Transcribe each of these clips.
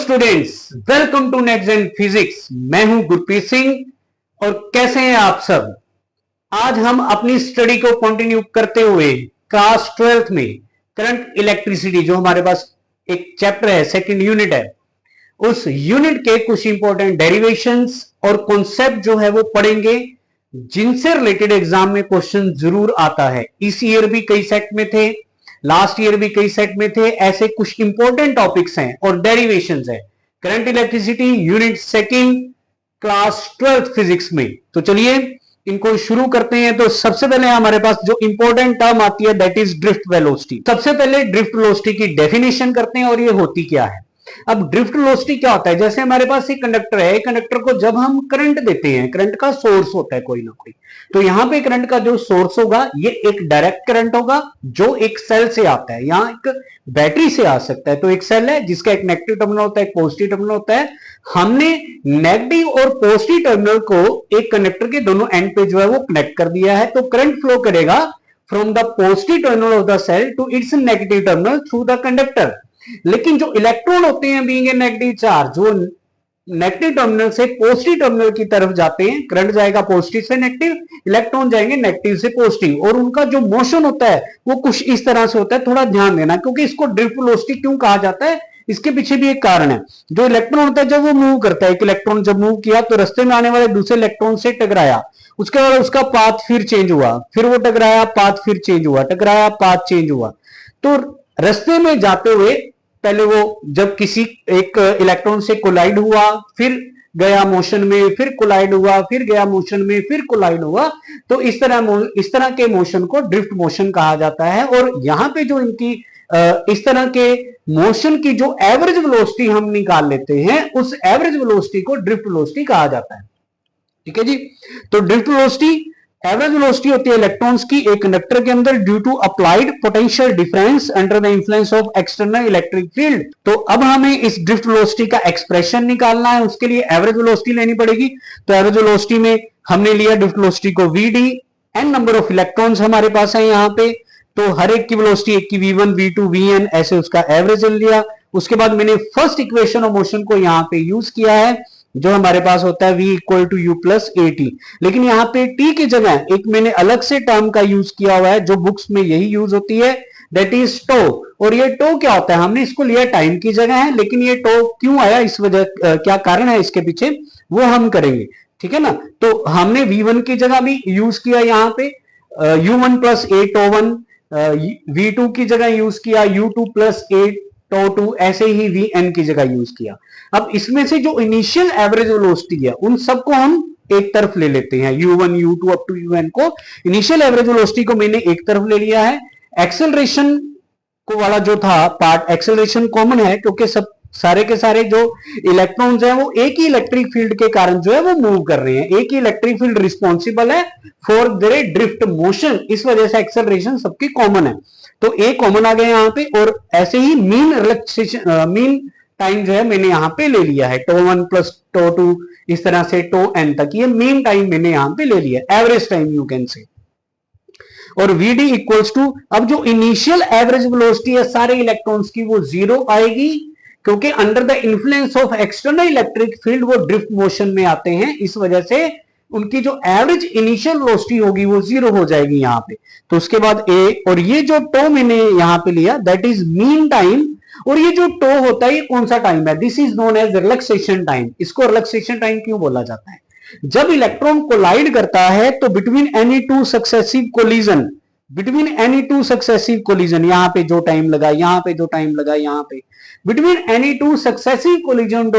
Students, welcome to next gen physics. मैं हूं गुरप्रीत सिंह और कैसे हैं आप सब। आज हम अपनी स्टडी को कंटिन्यू करते हुए क्लास 12th में करंट इलेक्ट्रिसिटी जो हमारे पास एक चैप्टर है, सेकंड यूनिट है, उस यूनिट के कुछ इंपॉर्टेंट डेरिवेशंस और कॉन्सेप्ट जो है वो पढ़ेंगे, जिनसे रिलेटेड एग्जाम में क्वेश्चन जरूर आता है। इस ईयर भी कई सेट में थे, लास्ट ईयर भी कई सेट में थे। ऐसे कुछ इंपॉर्टेंट टॉपिक्स हैं और डेरिवेशंस है current electricity unit second class 12th physics में। तो चलिए इनको शुरू करते हैं। तो सबसे पहले हमारे पास जो इंपॉर्टेंट टर्म आती है दैट इज ड्रिफ्ट वेलोसिटी। सबसे पहले ड्रिफ्ट वेलोसिटी की डेफिनेशन करते हैं और ये होती क्या है। अब ड्रिफ्ट वेलोसिटी क्या होता है, जैसे हमारे पास एक कंडक्टर है, कंडक्टर को जब हम करंट देते हैं, करंट का सोर्स होता है कोई ना कोई, तो यहां पे करंट का जो सोर्स होगा ये एक डायरेक्ट करंट होगा जो एक सेल से आता है, यहां एक बैटरी से आ सकता है। तो एक सेल है जिसका एक नेगेटिव टर्मिनल होता है, एक पॉजिटिव टर्मिनल होता है। हमने नेगेटिव और पॉजिटिव टर्मिनल को एक कंडक्टर के दोनों एंड पे जो है वो कनेक्ट कर दिया है। तो करंट फ्लो करेगा from the positive terminal of the cell to its negative terminal through the conductor. लेकिन जो इलेक्ट्रॉन होते हैं बीइंग ए नेगेटिव चार्ज, जो नेगेटिव टर्मिनल से पॉजिटिव टर्मिनल की तरफ जाते हैं, करंट जाएगा पॉजिटिव से नेगेटिव, इलेक्ट्रॉन जाएंगे नेगेटिव से पॉजिटिव, और उनका जो मोशन होता है वो कुछ इस तरह से होता है। थोड़ा ध्यान देना, क्योंकि इसको ड्रिफ्ट वेलोसिटी क्यों कहा जाता है, इसके पीछे भी एक कारण है। जो इलेक्ट्रॉन होता है जब वो मूव करता है, एक इलेक्ट्रॉन जब मूव किया तो रास्ते में आने वाले दूसरे इलेक्ट्रॉन से टकराया, उसके बाद उसका पाथ फिर चेंज हुआ, फिर वो टकराया, पाथ फिर चेंज हुआ, टकराया, पाथ चेंज हुआ। तो रास्ते में जाते हुए पहले वो जब किसी एक इलेक्ट्रॉन से कोलाइड हुआ, फिर गया मोशन में, फिर कोलाइड हुआ, फिर गया मोशन में, फिर कोलाइड हुआ, तो इस तरह के मोशन को ड्रिफ्ट मोशन कहा जाता है। और यहां पे जो इनकी इस तरह के मोशन की जो एवरेज वेलोसिटी हम निकाल लेते हैं, उस एवरेज वेलोसिटी को ड्रिफ्ट वेलोसिटी कहा जाता है। ठीक है जी। तो ड्रिफ्ट वेलोसिटी एवरेज वेलोसिटी होती है इलेक्ट्रॉन्स की एक कंडक्टर के अंदर due to applied potential difference under the influence of external electric field. तो अब हमें इस ड्रिफ्ट वेलोसिटी का एक्सप्रेशन निकालना है, उसके लिए एवरेज वेलोसिटी लेनी पड़ेगी। तो एवरेज वेलोसिटी में हमने लिया ड्रिफ्ट वेलोसिटी को vd, n number of electrons हमारे पास है यहाँ पे, तो हर एक की वेलोसिटी, एक की v1, v2, vn, ऐसे उसका एवरेज ले लिया। उसके बाद मैंने फर्स्ट इक्वेशन ऑफ मोशन को यहाँ पे यूज किया है, जो हमारे पास होता है v equal to u plus a t. लेकिन यहाँ पे t की जगह एक मैंने अलग से टर्म का यूज किया हुआ है, जो बुक्स में यही यूज होती है, दैट इज टो। और ये टो क्या होता है, हमने इसको लिया टाइम की जगह है, लेकिन ये टो क्यों आया, इस वजह क्या कारण है इसके पीछे, वो हम करेंगे। ठीक है ना। तो हमने v1 की जगह भी यूज किया यहाँ पे u1 plus A to one, v2 की जगह यूज किया u2 plus A to to, ऐसे ही vn की जगह यूज किया। अब इसमें से जो इनिशियल एवरेज वेलोसिटी है उन सबको हम एक तरफ ले लेते हैं, u1 u2 up to un को। इनिशियल एवरेज वेलोसिटी को मैंने एक तरफ ले लिया है। एक्सेलरेशन को वाला जो था पार्ट, एक्सेलरेशन कॉमन है क्योंकि सब सारे के सारे जो इलेक्ट्रॉन्स हैं वो एक ही इलेक्ट्रिक फील्ड के कारण जो है वो मूव कर रहे हैं, एक ही इलेक्ट्रिक फील्ड रिस्पॉन्सिबल है फॉर देयर ड्रिफ्ट मोशन, इस वजह से एक्सेलरेशन सबकी कॉमन है। तो ए कॉमन आ गया यहाँ पे, और ऐसे ही मीन रिलैक्सेशन, मीन टाइम जो है मैंने यहाँ पे ले लिया है, tau one plus tau two, इस तरह से टो एन तक, ये मीन टाइम मैंने यहाँ पे ले लिया, एवरेज टाइम यू कैन से। और vd इक्वल्स टू, अब जो इनिशियल एवरेज वेलोसिटी है सारे इलेक्ट्रॉन्स की वो जीरो आएगी, क्योंकि under the influence of external electric field वो ड्रिफ्ट मोशन में आते हैं, इस वजह से उनकी जो एवरेज इनिशियल वेलोसिटी होगी वो जीरो हो जाएगी यहाँ पे। तो उसके बाद ए, और ये जो टो मैंने यहाँ पे लिया दैट इज मीन टाइम। और ये जो टो होता है ये कौन सा टाइम है, this is known age relaxation time. इसको रिलैक्सेशन टाइम क्यों बोला जाता है, जब इलेक्ट्रॉन कोलाइड करता है तो between any two successive collision, between any two successive collision, यहाँ पे जो टाइम लगा, यहाँ पे जो टाइम लगा, यहाँ पे between any two successive collision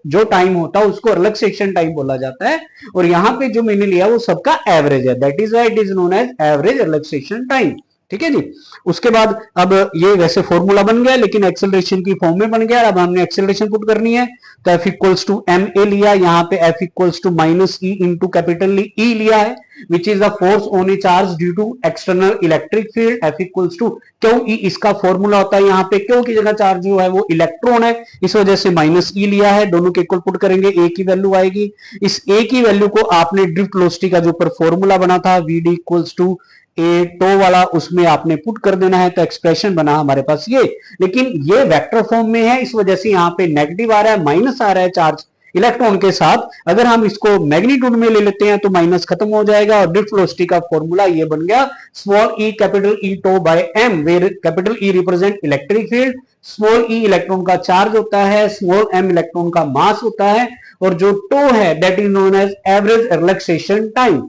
जो टाइम होता है उसको रिलैक्सेशन टाइम बोला जाता है। और यहाँ पे जो मैंने लिया वो सबका एवरेज है, that is why it is known as average relaxation time. ठीक है जी। उसके बाद अब ये वैसे फॉर्मूला बन गया लेकिन एक्सेलरेशन की फॉर्म में बन गया। अब हमने एक्सेलरेशन पुट करनी है, तो F equals to m a लिया, यहाँ पे F equals to minus e into capital E लिया है, which is the force on a charge due to external electric field. F equals to Q E, इसका formula होता है, यहाँ पे क्यों की जगह चार्ज जो है वो इलेक्ट्रॉन है, इस वजह से माइनस ई लिया है। दोनों के इक्वल पुट करेंगे, ए की वैल्यू आएगी। इस ए की वैल्यू को आपने ड्रिफ्ट वेलोसिटी का जो ऊपर फॉर्मूला बना था vd equals to a tau वाला उसमें आपने पुट कर देना है, तो एक्सप्रेशन बना हमारे पास ये। लेकिन ये वेक्टर फॉर्म में है, इस वजह से यहाँ पे नेगेटिव आ रहा है, माइनस आ रहा है चार्ज इलेक्ट्रॉन के साथ। अगर हम इसको मैग्नीट्यूड में ले लेते हैं तो माइनस खत्म हो जाएगा, और ड्रिफ्ट वेलोसिटी का फॉर्मूला ये बन गया small e capital E tau by m, where capital E represent electric field, small e electron का चार्ज होता है, स्मॉल एम इलेक्ट्रॉन का मास होता है, और जो टो है that is known as average relaxation time.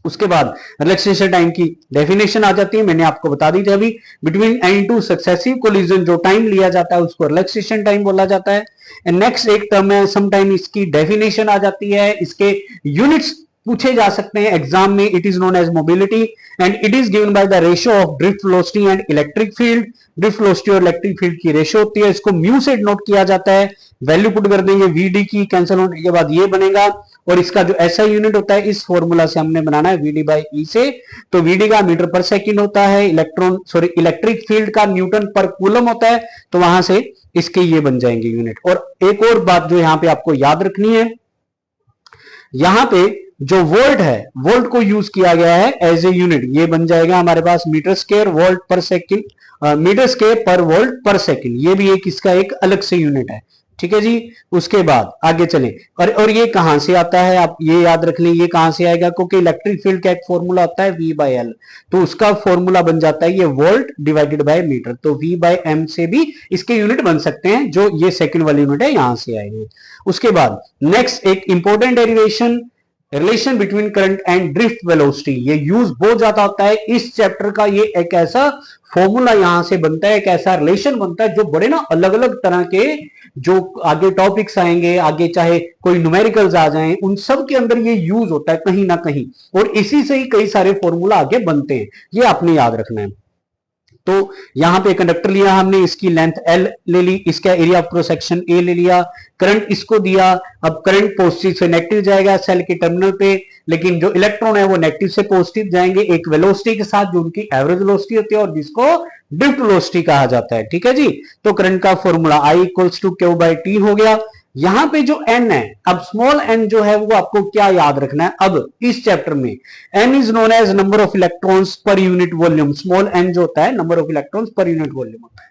उसके बाद रिलैक्सेशन टाइम की डेफिनेशन आ जाती है, मैंने आपको बता दी थी अभी। Between any two successive collision जो टाइम लिया जाता है उसको रिलैक्सेशन टाइम बोला जाता है। नेक्स्ट एक टर्म है, समटाइम इसकी डेफिनेशन आ जाती है, इसके यूनिट्स पूछे जा सकते हैं एग्जाम में। It is known as mobility and it is given by the ratio of drift velocity and electric field. Drift velocity और इलेक्ट्रिक फील्ड की रेशियो होती है, इसको म्यू से नोट किया जाता है। वैल्यू पुट कर देंगे वीडी की, कैंसिल होने के बाद ये बनेगा, और इसका जो ऐसा यूनिट होता है इस फॉर्मूला से हमने बनाना है वीडी बाई ई से। तो वीडी का मीटर पर सेकंड होता है, इलेक्ट्रिक फील्ड का न्यूटन पर कूलम होता है, तो वहां से इसके ये बन जाएंगे यूनिट। और एक और बात जो यहां पे आपको याद रखनी है, यहां पे जो वोल्ट है, वोल्ट को यूज किया गया है एज ए यूनिट, ये बन जाएगा हमारे पास मीटर स्क्वायर वोल्ट पर सेकंड, मीटर स्क्वायर पर वोल्ट पर सेकंड, ये भी एक इसका एक अलग से यूनिट है। ठीक है जी। उसके बाद आगे चलें, और ये कहां से आता है आप ये याद रख लें, ये कहां से आएगा, क्योंकि इलेक्ट्रिक फील्ड का एक फॉर्मूला होता है V बाय एल, तो उसका फॉर्मूला बन जाता है ये वोल्ट डिवाइडेड बाय मीटर, तो V बाय एम से भी इसके यूनिट बन सकते हैं, जो ये सेकंड वाली यूनिट है यहां से आएंगे। उसके बाद नेक्स्ट एक important derivation, relation between current and drift velocity, ये यूज बहुत ज्यादा होता है इस चैप्टर का। ये एक ऐसा फॉर्मूला यहां से बनता है, एक ऐसा रिलेशन बनता है जो बड़े ना अलग अलग तरह के जो आगे टॉपिक्स आएंगे, आगे चाहे कोई न्यूमेरिकल्स आ जाएं, उन सब के अंदर ये यूज होता है कहीं ना कहीं, और इसी से ही कई सारे फॉर्मूला आगे बनते हैं, ये आपने याद रखना है। तो यहां पे कंडक्टर लिया हमने, इसकी लेंथ L ले ली, इसका area of cross section A ले लिया, करंट इसको दिया। अब करंट पॉजिटिव से नेगेटिव जाएगा सेल के टर्मिनल पे, लेकिन जो इलेक्ट्रॉन है वो नेगेटिव से पॉजिटिव जाएंगे एक वेलोसिटी के साथ जो उनकी एवरेज वेलोसिटी होती है, और जिसको ड्रिफ्ट वेलोसिटी कहा जाता है। ठीक है जी। तो करंट का formula I equals to Q by T हो गया। यहां पे जो n है, अब स्मॉल n जो है वो आपको क्या याद रखना है, अब इस चैप्टर में n is known as number of electrons per unit volume. Small n जो होता है number of electrons per unit volume होता है।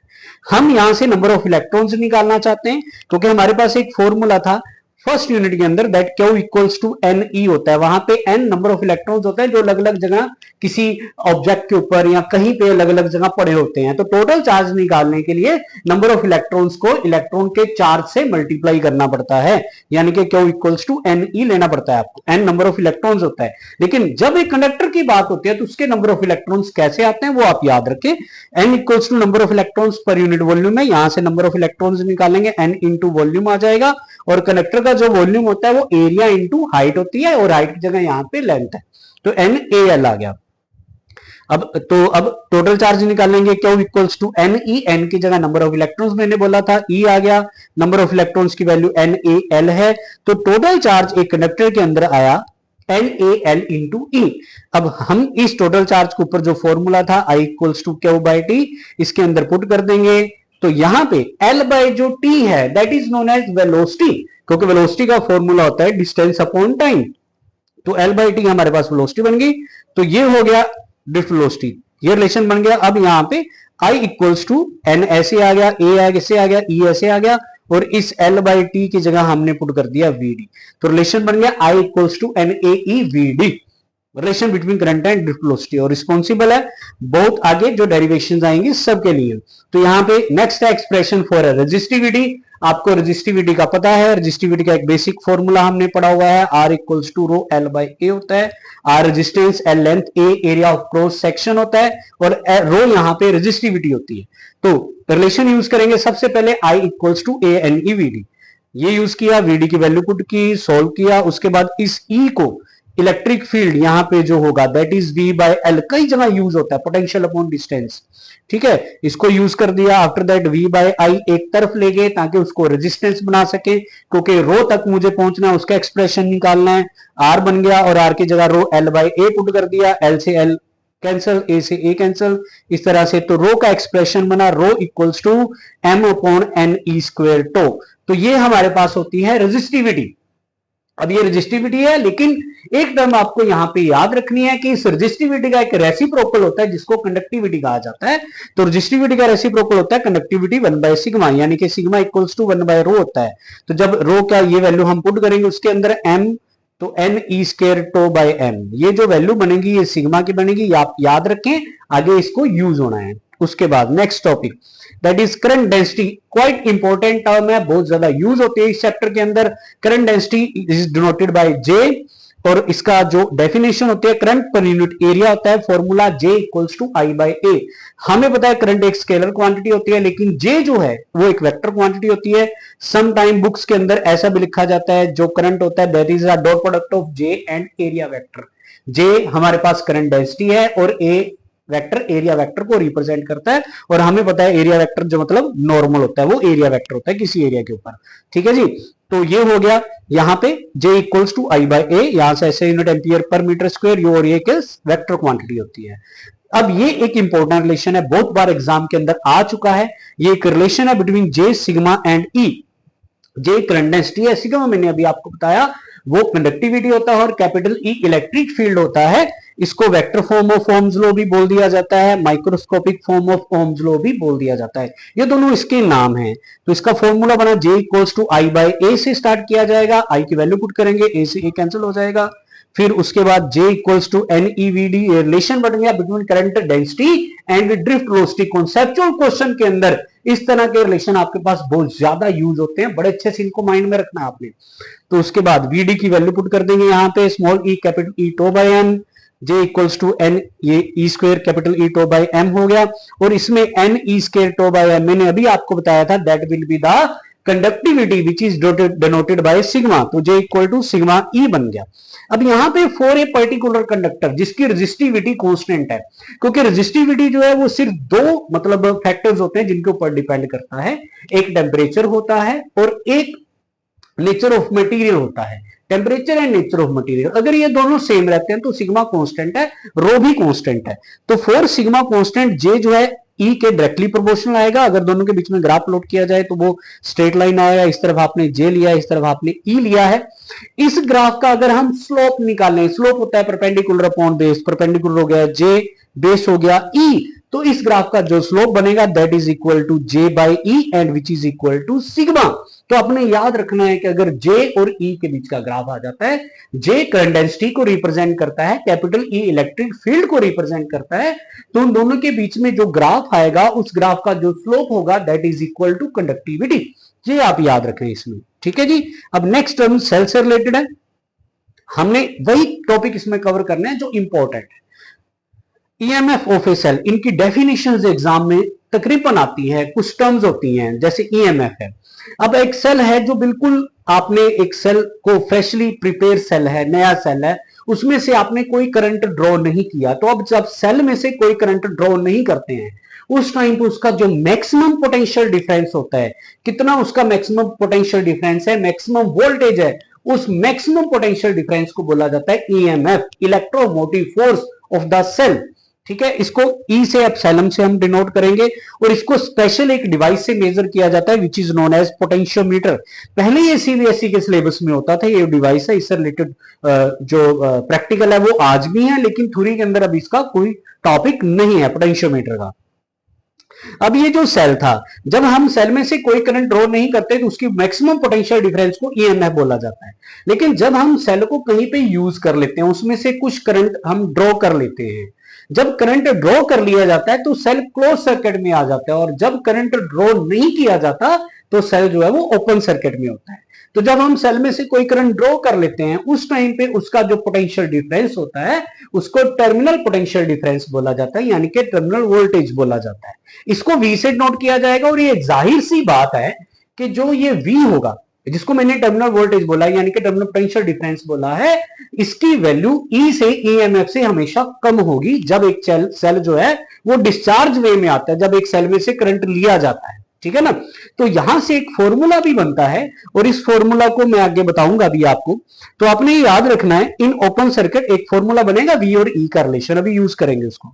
हम यहां से नंबर ऑफ इलेक्ट्रॉन्स निकालना चाहते हैं, क्योंकि हमारे पास एक फॉर्मूला था फर्स्ट यूनिट के अंदर that Q equals to n e होता है, वहां पे n नंबर ऑफ इलेक्ट्रॉन्स होते हैं जो अलग अलग जगह किसी ऑब्जेक्ट के ऊपर या कहीं पे अलग अलग जगह पड़े होते हैं। तो टोटल चार्ज निकालने के लिए नंबर ऑफ इलेक्ट्रॉन्स को इलेक्ट्रॉन के चार्ज से मल्टीप्लाई करना पड़ता है, यानी कि Q equals to n e लेना पड़ता है आपको। n नंबर ऑफ इलेक्ट्रॉन्स होता है, लेकिन जब एक कंडक्टर की बात होती है तो उसके नंबर ऑफ इलेक्ट्रॉन्स कैसे आते हैं वो आप याद रखें। n equals to number of electrons per unit volume है, यहां से नंबर ऑफ इलेक्ट्रॉन्स निकालेंगे, n इंटू वॉल्यूम आ जाएगा, और कंडक्टर का जो वॉल्यूम होता है वो एरिया इंटू हाइट होती है, और हाइट की जगह यहां पे लेंथ है, तो NaL आ गया। अब टोटल चार्ज निकालेंगे, Q equals to n e, n की जगह नंबर ऑफ इलेक्ट्रॉन्स मैंने बोला था E आ गया, नंबर ऑफ इलेक्ट्रॉन्स की वैल्यू NaL है, तो टोटल चार्ज एक कंडक्टर के अंदर आया NaL इंटू E। अब हम इस टोटल चार्ज के ऊपर जो फॉर्मूला था I equals to Q by T, इसके अंदर पुट कर देंगे, तो यहां पे L बाई जो T है that is known as velocity, क्योंकि वेलोसिटी का फॉर्मूला होता है डिस्टेंस अपॉन टाइम, तो L बाई T हमारे पास वेलोसिटी बन गई। तो ये हो गया ड्रिफ्ट वेलोसिटी, ये रिलेशन बन गया। अब यहां पे I इक्वल्स टू एन ऐसे आ गया, A ऐसे आ गया, E ऐसे आ गया, और इस L बाई T की जगह हमने पुट कर दिया VD, तो रिलेशन बन गया I equals to NaE VD, relation between current and drift velocity, और रिस्पॉन्सिबल है बहुत आगे जो डेरिवेशंस आएंगे सबके लिए। तो यहाँ पे नेक्स्ट है एक्सप्रेशन फॉर रेजिस्टिविटी। आपको रेजिस्टिविटी का पता है, रेजिस्टिविटी का एक बेसिक फॉर्मूला हमने पढ़ा हुआ है, R equals to rho L by A होता है, R resistance, L length, A area of cross section होता है, और रो यहाँ पे रेजिस्टिविटी होती है। तो रिलेशन यूज करेंगे, सबसे पहले I इक्वल्स टू ANEVD, ये यूज किया, VD की वैल्यू पुट की, सोल्व किया, उसके बाद इस E को इलेक्ट्रिक फील्ड यहां पे जो होगा that is V by L, कई जगह यूज होता है पोटेंशियल अपॉन डिस्टेंस, ठीक है, इसको यूज कर दिया। After that V by I एक तरफ ले गए ताकि उसको रेजिस्टेंस बना सके, क्योंकि रो तक मुझे पहुंचना है, उसका एक्सप्रेशन निकालना है, R बन गया, और R की जगह rho L by A put कर दिया, L से L कैंसल, A से A कैंसल, इस तरह से। तो रो का एक्सप्रेशन बना rho equals to M upon N E square tau. तो ये हमारे पास होती है रेजिस्टिविटी। अब ये रजिस्टिविटी है, लेकिन एक टर्म आपको यहां पे याद रखनी है कि इस रजिस्टिविटी का एक रेसिप्रोकल होता है जिसको कंडक्टिविटी कहा जाता है। तो रजिस्टिविटी का रेसिप्रोकल होता है कंडक्टिविटी 1/सिग्मा, यानी कि सिग्मा इक्वल्स टू 1/रो होता है। तो जब रो का ये वैल्यू हम पुट करेंगे उसके अंदर m, तो n e square tau by m, ये जो वैल्यू बनेगी ये सिग्मा की बनेगी, आप याद रखें, आगे इसको यूज होना है। उसके बाद next topic that is current density, quite important term है, बहुत ज्यादा यूज होती है इस चैप्टर के अंदर। Current density is denoted bye J, और इसका जो डेफिनेशन होती है करंट पर यूनिट एरिया होता है, formula J equals to I/A। हमें पता है करंट एक स्केलर क्वांटिटी होती है, लेकिन J जो है वो एक वेक्टर क्वांटिटी होती है। सम टाइम बुक्स के अंदर ऐसा भी लिखा जाता है जो करंट होता है that is a dot product of J and area vector. J हमारे पास करंट डेंसिटी है और A वेक्टर एरिया वेक्टर को रिप्रेजेंट करता है, और हमें पता है एरिया वेक्टर जो मतलब नॉर्मल होता है वो एरिया वेक्टर होता है किसी एरिया के ऊपर। ठीक है जी, तो ये हो गया यहां पे J इक्वल्स टू I/A, यहां से ऐसे unit ampere per metre square, और ये वेक्टर क्वांटिटी होती है। अब ये एक इंपॉर्टेंट रिलेशन है, बहुत बार एग्जाम के अंदर आ चुका है। ये एक रिलेशन है between J, sigma and E। J current density है, सिग्मा मैंने अभी आपको बताया वो कंडक्टिविटी होता है, और कैपिटल E इलेक्ट्रिक फील्ड होता है। इसको vector form of Ohm's law भी बोल दिया जाता है, microscopic form of Ohm's law भी बोल दिया जाता है, ये दोनों इसके नाम हैं। तो इसका फॉर्मूला बना J इक्वल्स टू I/A से स्टार्ट किया जाएगा, I की वैल्यू पुट करेंगे, A से A कैंसिल हो जाएगा। फिर उसके बाद J equals to NEVD, relation बन गया between current density and drift velocity. Conceptual question के अंदर इस तरह के रिलेशन आपके पास बहुत ज्यादा यूज होते हैं, बड़े अच्छे से इनको माइंड में रखना है आपने। तो उसके बाद VD की वैल्यू पुट कर देंगे यहाँ पे, small e capital E tau by m, J equals to n, ये E square capital E tau by m हो गया, और इसमें n E square tau by m मैंने अभी आपको बताया था that will be the conductivity which is denoted by sigma. तो J equal to sigma E बन गया। अब यहां पे फॉर ए पर्टिकुलर कंडक्टर जिसकी रेजिस्टिविटी कांस्टेंट है, क्योंकि रेजिस्टिविटी जो है वो सिर्फ दो मतलब फैक्टर्स होते हैं जिनके ऊपर डिपेंड करता है, एक टेम्परेचर होता है और एक नेचर ऑफ मटेरियल होता है। Temperature and nature of material अगर ये दोनों सेम रहते हैं तो सिग्मा कांस्टेंट है, रो भी कांस्टेंट है। तो फॉर सिग्मा कांस्टेंट J जो है E के डायरेक्टली प्रोपोर्शनल आएगा। अगर दोनों के बीच में ग्राफ प्लॉट किया जाए तो वो स्ट्रेट लाइन आएगा, इस तरफ आपने J लिया, इस तरफ आपने E लिया है। इस ग्राफ का अगर हम स्लोप निकालें, स्लोप होता है परपेंडिकुलर अपॉन बेस, परपेंडिकुलर हो गया J, बेस हो गया E, तो इस ग्राफ का जो स्लोप बनेगा that is equal to J by E and which is equal to sigma. तो आपने याद रखना है कि अगर J और E के बीच का ग्राफ आ जाता है, J करंट डेंसिटी को रिप्रेजेंट करता है, कैपिटल E इलेक्ट्रिक फील्ड को रिप्रेजेंट करता है, तो उन दोनों के बीच में जो ग्राफ आएगा उस ग्राफ का जो स्लोप होगा that is equal to conductivity. ये आप याद रखें इसमें, ठीक है जी। अब नेक्स्ट टर्म सेल से रिलेटेड है, हमने वही टॉपिक इसमें कवर करना है जो इंपॉर्टेंट है। ईएमएफ ऑफ ए सेल, इनकी डेफिनेशंस एग्जाम में तकरीबन आती है, कुछ टर्म्स होती हैं जैसे ईएमएफ है। अब एक सेल है जो बिल्कुल आपने एक सेल को फ्रेशली प्रिपेयर सेल है, नया सेल है, उसमें से आपने कोई करंट ड्रॉ नहीं किया। तो अब जब सेल में से कोई करंट ड्रॉ नहीं करते हैं उस टाइम पे उसका जो मैक्सिमम पोटेंशियल डिफरेंस होता है, कितना उसका मैक्सिमम पोटेंशियल डिफरेंस है, मैक्सिमम वोल्टेज है, उस मैक्सिमम पोटेंशियल डिफरेंस को बोला जाता है EMF, electromotive force of the cell. ठीक है, इसको E से एप्सिलॉन से हम डिनोट करेंगे, और इसको स्पेशल एक डिवाइस से मेजर किया जाता है which is known as potentiometer. पहले ये सीबीएसई के सिलेबस में होता था, ये डिवाइस है, इससे रिलेटेड जो प्रैक्टिकल है वो आज भी है, लेकिन थ्योरी के अंदर अभी इसका कोई टॉपिक नहीं है पोटेंशियोमीटर का। अब ये जो सेल था, जब हम सेल में से कोई करंट ड्रॉ नहीं करते तो उसकी मैक्सिमम पोटेंशियल डिफरेंस को ईएमएफ बोला जाता है। लेकिन जब हम सेल को कहीं पे यूज कर लेते हैं, उसमें से कुछ करंट हम ड्रॉ कर लेते हैं, जब करंट ड्रॉ कर लिया जाता है तो सेल क्लोज सर्किट में आ जाता है, और जब करंट ड्रॉ नहीं किया जाता तो सेल जो है वो ओपन सर्किट में होता है। तो जब हम सेल में से कोई करंट ड्रॉ कर लेते हैं उस टाइम पे उसका जो पोटेंशियल डिफरेंस होता है उसको टर्मिनल पोटेंशियल डिफरेंस बोला जाता है, यानी कि टर्मिनल वोल्टेज बोला जाता है। इसको V से नोट किया जाएगा, और ये जाहिर सी बात है कि जो ये V होगा, जिसको मैंने टर्मिनल वोल्टेज बोला यानी कि टर्मिनल पोटेंशियल डिफरेंस बोला है, इसकी वैल्यू E से ईएमएफ से हमेशा कम होगी जब एक सेल जो है वो डिस्चार्ज वे में आता है, जब एक सेल में से करंट लिया जाता है। ठीक है ना, तो यहां से एक फॉर्मूला भी बनता है, और इस फॉर्मूला को मैं आगे बताऊंगा अभी आपको। तो आपने याद रखना है, इन ओपन सर्किट एक फॉर्मूला बनेगा V और E का रिलेशन, अभी यूज करेंगे उसको।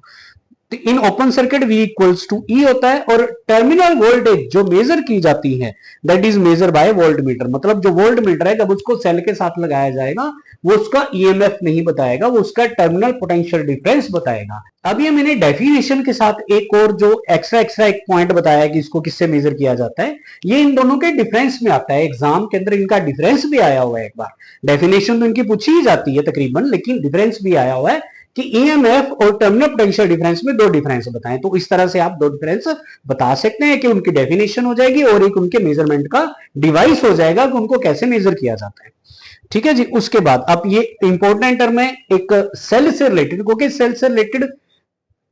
तो in open circuit V equals to E होता है, और टर्मिनल वोल्टेज जो मेजर की जाती है that is measure by volt meter, मतलब जो वोल्ट मीटर है जब उसको सेल के साथ लगाया जाएगा वो उसका ईएमएफ नहीं बताएगा, वो उसका टर्मिनल पोटेंशियल डिफरेंस बताएगा। अभी मैंने डेफिनेशन के साथ एक और जो एक्स्ट्रा एक पॉइंट बताया कि इसको किससे मेजर किया जाता है, ये इन दोनों के डिफरेंस में आता है। एग्जाम के अंदर इनका डिफरेंस भी आया हुआ है, एक बार डेफिनेशन तो इनकी पूछी ही जाती है तकरीबन, लेकिन डिफरेंस भी आया हुआ है कि ईएमएफ और टर्मिनल पोटेंशियल डिफरेंस में दो डिफरेंस बताएं। तो इस तरह से आप दो डिफरेंस बता सकते हैं कि उनकी डेफिनेशन हो जाएगी और एक उनके मेजरमेंट का डिवाइस हो जाएगा कि उनको कैसे मेजर किया जाता है। ठीक है जी। उसके बाद अब ये इंपॉर्टेंट टर्म है एक सेल से रिलेटेड, क्योंकि सेल से रिलेटेड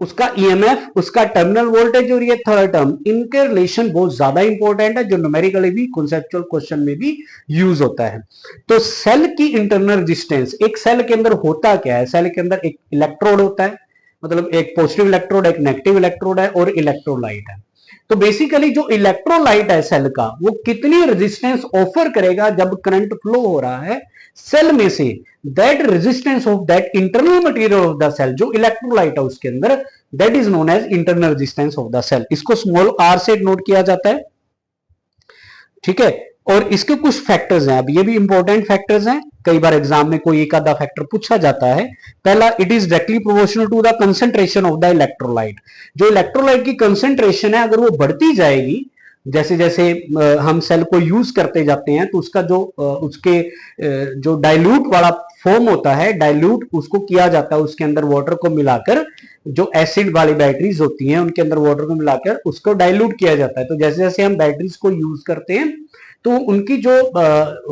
उसका ईएमएफ, उसका टर्मिनल वोल्टेज और ये थर्ड टर्म, इनके रिलेशन बहुत ज्यादा इंपॉर्टेंट है, जो न्यूमेरिकली भी कॉन्सेप्चुअल क्वेश्चन में भी यूज होता है। तो सेल की इंटरनल रेजिस्टेंस, एक सेल के अंदर होता क्या है, सेल के अंदर एक इलेक्ट्रोड होता है, मतलब एक पॉजिटिव इलेक्ट्रोड, एक नेगेटिव इलेक्ट्रोड है और इलेक्ट्रोलाइट है। तो बेसिकली जो इलेक्ट्रोलाइट है सेल का, वो कितनी रेजिस्टेंस ऑफर करेगा जब करंट फ्लो हो रहा है सेल में से, that resistance of that internal material of the cell, जो इलेक्ट्रोलाइट है उसके अंदर, that is known as internal resistance of the cell. इसको स्मॉल आर से नोट किया जाता है। ठीक है। और इसके कुछ फैक्टर्स हैं, अब ये भी इंपॉर्टेंट फैक्टर्स हैं, कई बार एग्जाम में कोई एक आधा फैक्टर पूछा जाता है। पहला, it is directly proportional to the concentration of the electrolyte. जो इलेक्ट्रोलाइट की कंसंट्रेशन है अगर वो बढ़ती जाएगी, जैसे जैसे हम सेल को यूज करते जाते हैं, तो उसका जो उसके जो डाइल्यूट वाला फॉर्म होता है, डाइल्यूट उसको किया जाता है उसके अंदर वाटर को मिलाकर, जो एसिड वाली बैटरीज होती हैं उनके अंदर वाटर को मिलाकर उसको डाइल्यूट किया जाता है। तो जैसे जैसे हम बैटरीज को यूज करते हैं तो उनकी जो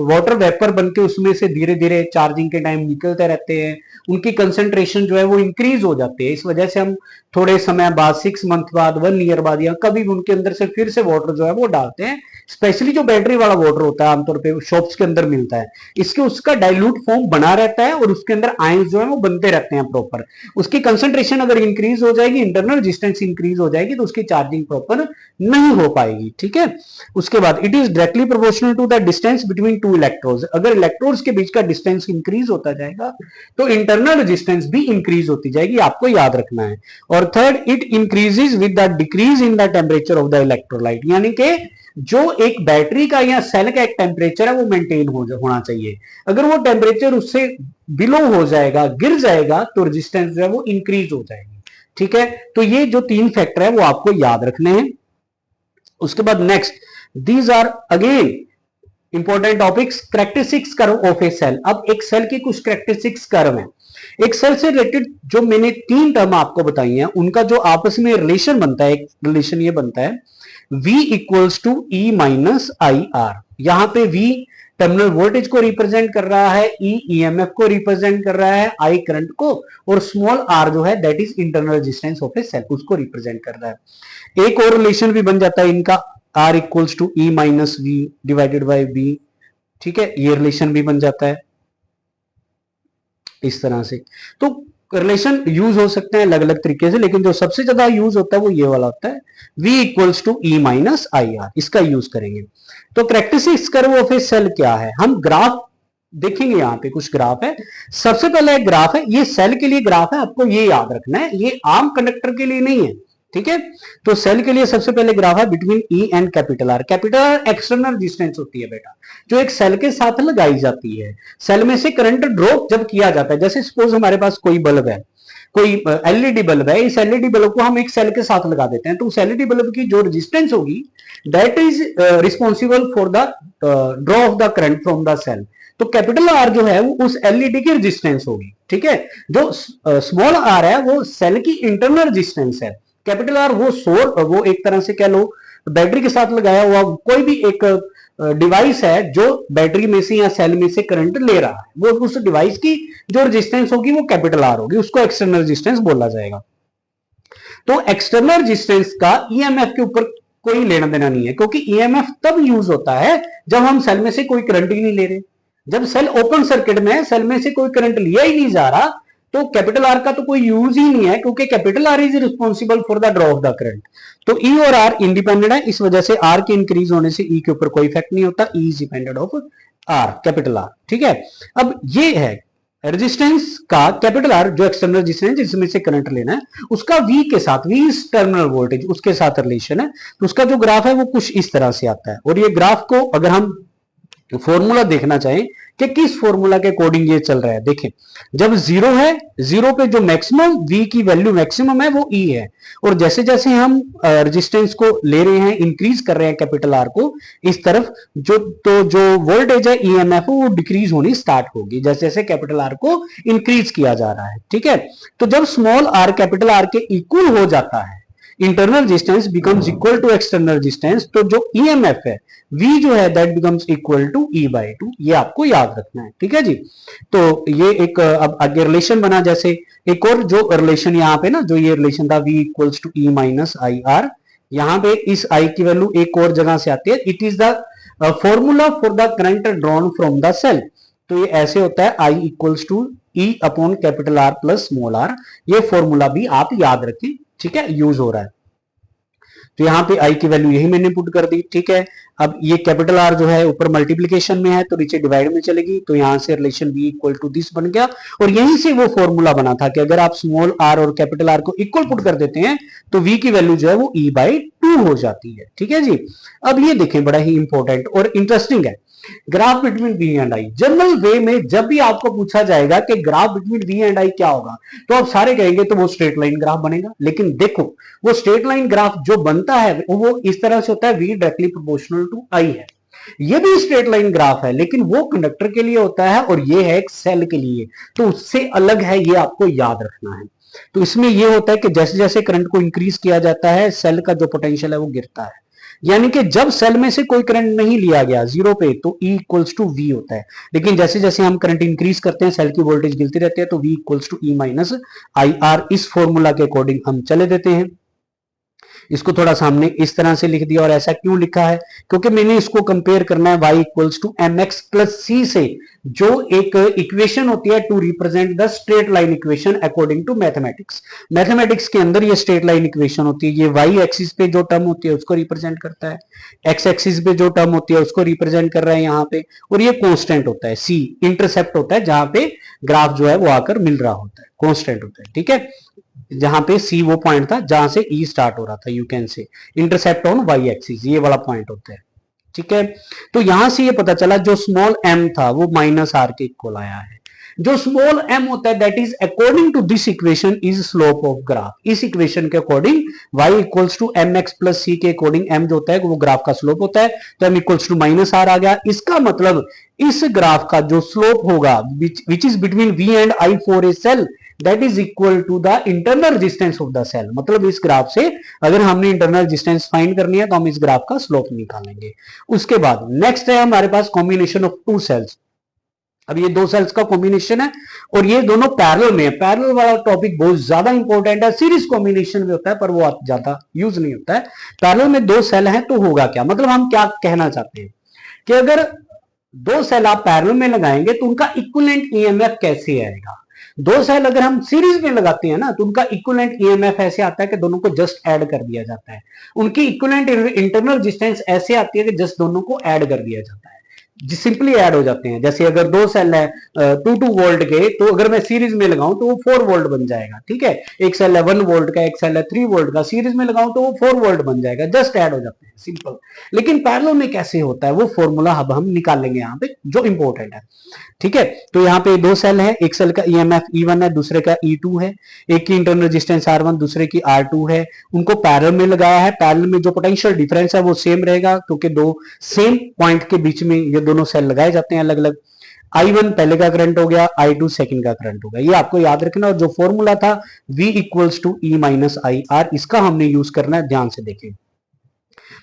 वाटर वेपर बनके उसमें से धीरे धीरे चार्जिंग के टाइम निकलते रहते हैं, उनकी कंसंट्रेशन जो है वो इंक्रीज हो जाती है। इस वजह से हम थोड़े समय बाद, 6 मंथ बाद, 1 ईयर बाद, या कभी भी उनके अंदर से फिर से वाटर जो है वो डालते हैं। स्पेशली जो बैटरी वाला वाटर होता है आमतौर पे शॉप्स के अंदर मिलता है, इसके उसका डाइल्यूट फॉर्म बना रहता है और उसके अंदर आयंस जो है वो बनते रहते हैं प्रॉपर। उसकी कंसंट्रेशन अगर इंक्रीज हो जाएगी, इंटरनल रेजिस्टेंस इंक्रीज हो जाएगी, तो उसकी चार्जिंग प्रॉपर नहीं हो पाएगी। ठीक है। उसके बाद it is directly proportional to the distance between two electrodes. अगर इलेक्ट्रोड्स के बीच का डिस्टेंस इंक्रीज होता जाएगा तो इंटरनल रेजिस्टेंस भी इंक्रीज होती जाएगी, आपको याद रखना है। और third, it increases with the decrease in the temperature of the electrolyte, यानी कि जो एक बैटरी का या सेल का एक टेम्परेचर है वो मेंटेन होना चाहिए। अगर वो टेम्परेचर उससे बिलो हो जाएगा, गिर जाएगा, तो रेजिस्टेंस जो है वो इंक्रीज हो जाएगी। ठीक है। तो ये जो 3 फैक्टर है वो आपको याद रखने हैं। उसके बाद next, these are again important topics, characteristics curve of a cell. अब एक सेल की कुछ कैरेक्टरिस्टिक्स कर्व है। एक सेल से रिलेटेड जो मैंने 3 टर्म आपको बताई हैं, उनका जो आपस में रिलेशन बनता है, एक रिलेशन ये बनता है V equals to E minus I R. यहां पे V टर्मिनल वोल्टेज को रिप्रेजेंट कर रहा है, E EMF को रिप्रेजेंट कर रहा है, I करंट को, और स्मॉल r जो है that is internal resistance of a cell, उसको रिप्रेजेंट कर रहा है। एक और रिलेशन भी बन जाता है इनका, R equals to E minus V divided by B। ठीक है। ये रिलेशन भी बन जाता है इस तरह से। तो रिलेशन यूज हो सकते हैं अलग अलग तरीके से, लेकिन जो सबसे ज्यादा यूज होता है वो ये वाला होता है, V equals to E minus I R, इसका यूज करेंगे। तो characteristics curve of a cell क्या है, हम ग्राफ देखेंगे। यहां पे कुछ ग्राफ है। सबसे पहले एक ग्राफ है, ये सेल के लिए ग्राफ है, आपको ये याद रखना है, ये आम कंडक्टर के लिए नहीं है। ठीक है। तो सेल के लिए सबसे पहले ग्राफ है between E and capital R. Capital are external resistance होती है बेटा, जो एक सेल के साथ लगाई जाती है। सेल में से करंट ड्रॉप जब किया जाता है, जैसे सपोज हमारे पास कोई बल्ब है, कोई एलईडी बल्ब है, इस एलईडी बल्ब को हम एक सेल के साथ लगा देते हैं, तो उस एलईडी बल्ब की जो रेजिस्टेंस होगी that is responsible for the draw of the current from the cell. तो कैपिटल आर जो है वो उस एलईडी की रेजिस्टेंस होगी। ठीक है। जो स्मॉल आर है वो सेल की इंटरनल रेजिस्टेंस है। कैपिटल आर वो एक तरह से कह लो बैटरी के साथ लगाया हुआ कोई भी एक डिवाइस है जो बैटरी में से या सेल में से करंट ले रहा है, वो उस डिवाइस की जो रेजिस्टेंस होगी वो कैपिटल आर होगी, उसको एक्सटर्नल रेजिस्टेंस बोला जाएगा। तो एक्सटर्नल रेजिस्टेंस का ईएमएफ के ऊपर कोई लेना देना नहीं है, क्योंकि ईएमएफ तब यूज होता है जब हम सेल में से कोई करंट ही नहीं ले रहे। जब सेल ओपन सर्किट में है, सेल में से कोई करंट लिया ही नहीं जा रहा, तो कैपिटल आर का तो कोई यूज ही नहीं है, क्योंकि capital R is responsible for the draw of the current. तो ई और आर इंडिपेंडेंट है, इस वजह से आर के इंक्रीज होने से ई के ऊपर कोई इफेक्ट नहीं होता। E is dependent of R, capital R. ठीक है। अब ये है रेजिस्टेंस का कैपिटल आर जो एक्सटर्नल रेजिस्टेंस जिसमें से करंट लेना है, उसका वी के साथ, वी इज टर्मिनल वोल्टेज, उसके साथ रिलेशन है। तो उसका जो ग्राफ है वो कुछ इस तरह से आता है। और ये ग्राफ को अगर हम फॉर्मूला देखना चाहें कि किस फॉर्मूला के अकॉर्डिंग ये चल रहा है, देखें जब जीरो है, जीरो पे जो मैक्सिमम वी की वैल्यू मैक्सिमम है वो ई है, और जैसे जैसे हम रेजिस्टेंस को ले रहे हैं, इंक्रीज कर रहे हैं कैपिटल आर को इस तरफ, जो वोल्टेज है ईएमएफ वो डिक्रीज होनी स्टार्ट होगी जैसे जैसे कैपिटल आर को इंक्रीज किया जा रहा है। ठीक है, तो जब स्मॉल आर कैपिटल आर के इक्वल हो जाता है, internal resistance becomes equal to external resistance, तो जो ईएमएफ है V जो है that becomes equal to E/2, ये आपको याद रखना है। ठीक है जी, तो ये एक अब आगे रिलेशन बना, जैसे एक और जो रिलेशन यहाँ पे ना, जो ये रिलेशन था V equals to E minus I R, यहाँ पे इस I की वैल्यू एक और जगह से आती है, it is the formula for the current drawn from the cell. तो ये ऐसे होता है I equals to E upon capital R plus small r, ये फॉर्मूला भी आप याद रखें। ठीक है, यूज हो रहा है। तो यहाँ पे आई की वैल्यू यही मैंने पुट कर दी। ठीक है, अब ये कैपिटल आर जो है ऊपर मल्टीप्लीकेशन में है तो नीचे डिवाइड में चलेगी, तो यहां से relation B equal to this बन गया, और यहीं से वो फॉर्मूला बना था कि अगर आप स्मॉल आर और कैपिटल आर को इक्वल पुट कर देते हैं तो वी की वैल्यू जो है वो E/2 हो जाती है। ठीक है जी, अब ये देखें बड़ा ही इंपॉर्टेंट और इंटरेस्टिंग है, graph between V and I. General way में जब भी आपको पूछा जाएगा कि graph between V and I क्या होगा, तो आप सारे कहेंगे तो वो स्ट्रेट लाइन ग्राफ बनेगा। लेकिन देखो वो स्ट्रेट लाइन ग्राफ जो बनता है वो इस तरह से होता है, वी डायरेक्टली प्रोपोर्शनल टू आई है। ये भी स्ट्रेट लाइन ग्राफ है, लेकिन वो कंडक्टर के लिए होता है और ये है एक सेल के लिए, तो उससे अलग है, ये आपको याद रखना है। तो इसमें ये होता है कि जैसे जैसे करंट को इंक्रीज किया जाता है, सेल का जो पोटेंशियल है वो गिरता है। यानी कि जब सेल में से कोई करंट नहीं लिया गया जीरो पे तो E इक्वल्स टू वी होता है, लेकिन जैसे जैसे हम करंट इंक्रीज करते हैं सेल की वोल्टेज गिरती रहती है, तो V equals to E minus I R, इस फॉर्मूला के अकॉर्डिंग हम चले देते हैं। इसको थोड़ा सामने इस तरह से लिख दिया, और ऐसा क्यों लिखा है, क्योंकि मैंने इसको कंपेयर करना है y equals to m x plus c से, जो एक इक्वेशन होती है to represent the straight line equation according to mathematics. Mathematics के अंदर ये स्ट्रेट लाइन इक्वेशन होती है, ये y एक्सिस पे जो टर्म होती है उसको रिप्रेजेंट करता है, x एक्सिस पे जो टर्म होती है उसको रिप्रेजेंट कर रहा है यहाँ पे, और ये कॉन्स्टेंट होता है, c इंटरसेप्ट होता है जहां पे ग्राफ जो है वो आकर मिल रहा होता है, कॉन्स्टेंट होता है। ठीक है, जहां पे सी वो पॉइंट था जहां से ई स्टार्ट हो रहा था, you can say intercept on Y axis, ये वाला पॉइंट होता है। ठीक है, तो यहां से ये पता चला जो स्मॉल एम था वो माइनस आर के इक्वल आया है। जो स्मॉल एम होता है that is according to this equation is slope of graph. इस इक्वेशन के according y equals to m x plus c के अकॉर्डिंग m जो होता है वो ग्राफ का स्लोप होता है, तो m equals to minus R आ गया। इसका मतलब इस ग्राफ का जो स्लोप होगा which is between v and i for a cell that is equal to the internal resistance of the cell. मतलब इस ग्राफ से अगर हमने इंटरनल रेजिस्टेंस फाइंड करनी है तो हम इस ग्राफ का स्लोप निकालेंगे। उसके बाद नेक्स्ट है हमारे पास कॉम्बिनेशन ऑफ टू सेल्स। अब ये दो सेल्स का कॉम्बिनेशन है और ये दोनों पैरेलल में है। पैरेलल वाला टॉपिक बहुत ज्यादा इंपॉर्टेंट है, सीरीज कॉम्बिनेशन में होता है पर वो ज्यादा यूज नहीं होता है। पैरेलल में दो सेल हैं तो होगा क्या, मतलब हम क्या कहना चाहते हैं कि अगर दो सेल आप पैरेलल में लगाएंगे तो उनका इक्विवेलेंट ईएमएफ कैसे आएगा। दो सेल अगर हम सीरीज में लगाते हैं ना तो उनका इक्विवेलेंट ईएमएफ ऐसे आता है कि दोनों को जस्ट ऐड कर दिया जाता है। उनकी इक्विवेलेंट इंटरनल रेजिस्टेंस ऐसे आती है कि जस्ट दोनों को ऐड कर दिया जाता है, सिंपली ऐड हो जाते हैं। जैसे अगर दो सेल है 2 वोल्ट के, तो अगर मैं सीरीज में लगाऊं तो वो 4 वोल्ट बन जाएगा। ठीक है, एक सेल है 1 वोल्ट का, एक सेल है 3 वोल्ट का, सीरीज में लगाऊं तो वो 4 वोल्ट बन जाएगा, जस्ट ऐड हो जाते हैं, सिंपल। लेकिन पैरेलल में कैसे होता है वो फॉर्मूला अब हम निकालेंगे यहाँ पे, जो इंपॉर्टेंट है। ठीक है, तो यहाँ पे दो सेल है, एक सेल का ईएमएफ E1 है, दूसरे का E2 है, एक की इंटरनल रेजिस्टेंस R1 दूसरे की R2 है, उनको पैरेलल में लगाया है। पैरेलल में जो पोटेंशियल डिफरेंस है वो सेम रहेगा क्योंकि दो सेम पॉइंट के बीच में ये दोनों सेल लगाए जाते हैं अलग अलग। I1 पहले का करंट हो गया, I2 सेकंड का करंट हो गया, ये आपको याद रखना। और जो फॉर्मूला था V equals to E minus I R, इसका हमने यूज करना है, ध्यान से देखें।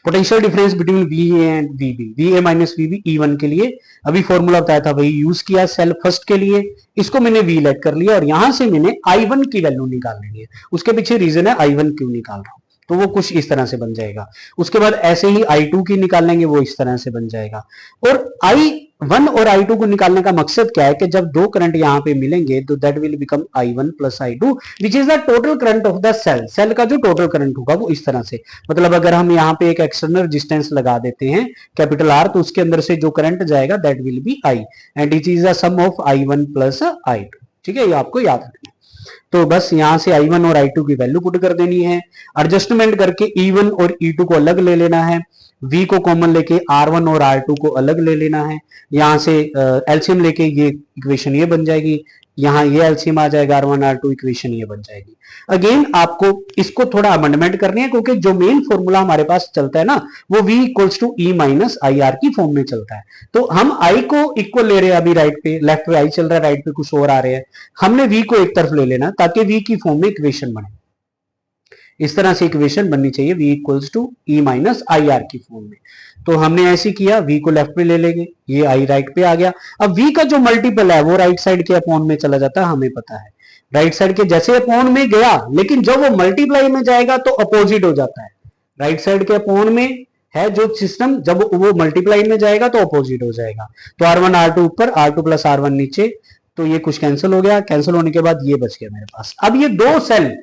Potential difference between VA and VB, VA minus VB E1 के लिए अभी फॉर्मूला बताया था वही यूज किया सेल फर्स्ट के लिए, इसको मैंने V लेट कर लिया और यहां से मैंने I1 की वैल्यू निकालनी है। उसके पीछे रीजन है I1 क्यों निकाल रहा हूं, तो वो कुछ इस तरह से बन जाएगा। उसके बाद ऐसे ही I2 की निकाल लेंगे, वो इस तरह से बन जाएगा। और I 1 और I2 को निकालने का मकसद क्या है कि जब दो करंट यहां पे मिलेंगे तो that will become I1 plus I2 which is the total current of the cell. Cell का जो टोटल करंट होगा वो इस तरह से, मतलब अगर हम यहाँ पे एक एक्सटर्नल रेजिस्टेंस लगा देते हैं कैपिटल R, तो उसके अंदर से जो करंट जाएगा that will be I and it is the sum of I1 plus I2। ठीक है, ये आपको याद रखना। तो बस यहां से I1 और I2 की वैल्यू पुट कर देनी है, एडजस्टमेंट करके E1 और E2 को अलग ले लेना है, V को कॉमन लेके R1 और R2 को अलग ले लेना है, यहां से एलसीएम लेके ये इक्वेशन ये बन जाएगी, यहाँ ये एलसीएम आ जाएगा R1 R2, इक्वेशन ये बन जाएगी। अगेन आपको इसको थोड़ा अमेंडमेंट करनी है क्योंकि जो मेन फॉर्मूला हमारे पास चलता है ना वो V equals to E minus I R की फॉर्म में चलता है। तो हम I को इक्वल ले रहे हैं, अभी राइट पे, लेफ्ट पे I चल रहा है, राइट पे कुछ और आ रहे हैं, हमने V को एक तरफ ले लेना ताकि V की फॉर्म में इक्वेशन बने। इस तरह से इक्वेशन बननी चाहिए V equals to E minus I R की फॉर्म में। तो हमने ऐसे किया, V को लेफ्ट पे ले लेंगे, ये I राइट पे आ गया। अब V का जो मल्टीपल है वो राइट साइड के अपॉन में चला जाता है, हमें पता है राइट साइड के जैसे अपॉन में गया, लेकिन जब वो मल्टीप्लाई में जाएगा तो अपोजिट हो जाता है। राइट साइड के अपॉन में है जो सिस्टम, जब वो मल्टीप्लाई में जाएगा तो अपोजिट हो जाएगा। तो R1 R2 ऊपर, R2 प्लस R1 नीचे, तो ये कुछ कैंसिल हो गया, कैंसिल होने के बाद ये बच गया मेरे पास। अब ये दो सेल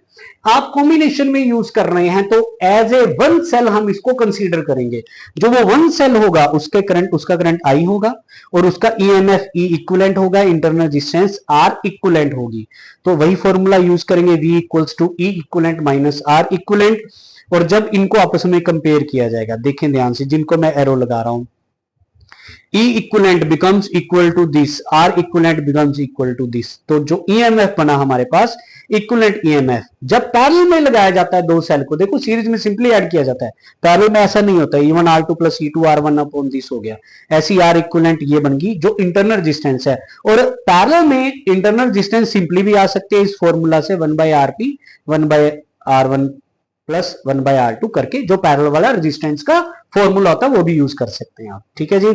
आप कॉम्बिनेशन में यूज कर रहे हैं तो एज ए वन सेल हम इसको कंसीडर करेंगे। जो वो वन सेल होगा उसके करंट, उसका करंट I होगा और उसका ईएमएफ E इक्विवेलेंट होगा, इंटरनल रेजिस्टेंस R इक्विवेलेंट होगी। तो वही फॉर्मूला यूज करेंगे, V equals to E equivalent minus R equivalent. और जब इनको आपस में कंपेयर किया जाएगा, देखें ध्यान से, जिनको मैं एरो लगा रहा हूं, E equivalent becomes equal to this, R equivalent becomes equal to this। तो जो EMF बना हमारे पास इक्विवेलेंट EMF, जब पैरेलल में लगाया जाता है दो सेल को, देखो सीरीज में सिंपली ऐड किया जाता है, पैरेलल में ऐसा नहीं होता है E1 R2 plus E2 R1 upon this हो गया, ऐसी R इक्विवेलेंट ये बन गई जो इंटरनल रेजिस्टेंस है। और पैरेलल में इंटरनल रेजिस्टेंस सिंपली भी आ सकते हैं इस फॉर्मूला से, 1 by RP 1 by R1 plus 1 by R2 करके, जो पैरेलल वाला रेजिस्टेंस का फॉर्मूला होता है वो भी यूज कर सकते हैं आप। ठीक है जी।